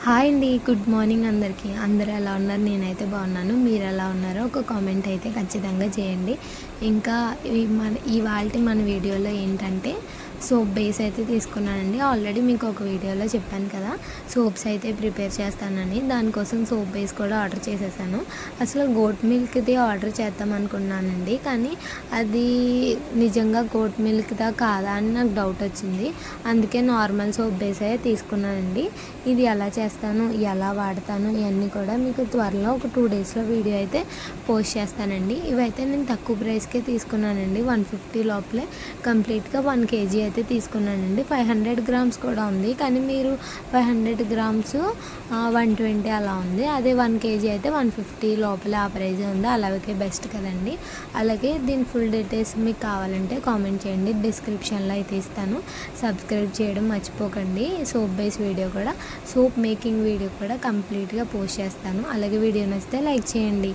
Hi అండి. Good morning అందరికీ. అందరూ ఎలా ఉన్నారు? నేనైతే బాగున్నాను. మీరు ఎలా ఉన్నారో ఒక కామెంట్ అయితే ఖచ్చితంగా చేయండి. ఇంకా ఇవాల్టి మన వీడియోలో ఏంటంటే సోప్ బేస్ అయితే తీసుకున్నానండి. ఆల్రెడీ మీకు ఒక వీడియోలో చెప్పాను కదా, సోప్స్ అయితే ప్రిపేర్ చేస్తానని. దానికోసం సోప్ బేస్ కూడా ఆర్డర్ చేసేసాను. అసలు గోట్ మిల్క్ది ఆర్డర్ చేద్దాం అనుకున్నానండి, కానీ అది నిజంగా గోట్ మిల్క్దా కాదా అని నాకు డౌట్ వచ్చింది. అందుకే నార్మల్ సోప్ బేస్ అయితే తీసుకున్నానండి. ఇది ఎలా చేస్తాను, ఎలా వాడతాను, ఇవన్నీ కూడా మీకు త్వరలో ఒక 2 డేస్లో వీడియో అయితే పోస్ట్ చేస్తానండి. ఇవైతే నేను తక్కువ ప్రైస్కే తీసుకున్నానండి. 150 లోపలే కంప్లీట్గా 1 kg అయితే తీసుకున్నానండి. 500 గ్రామ్స్ కూడా ఉంది, కానీ మీరు 500 గ్రామ్స్ 120 అలా ఉంది. అదే 1 kg అయితే 150 లోపలే ఆ ప్రైజే ఉంది. అలాగే బెస్ట్ కదండి. అలాగే దీని ఫుల్ డీటెయిల్స్ మీకు కావాలంటే కామెంట్ చేయండి, డిస్క్రిప్షన్లో అయితే ఇస్తాను. సబ్స్క్రైబ్ చేయడం మర్చిపోకండి. సోప్ బేస్ వీడియో కూడా, సోప్ మేకింగ్ వీడియో కూడా కంప్లీట్గా పోస్ట్ చేస్తాను. అలాగే వీడియో నచ్చితే లైక్ చేయండి.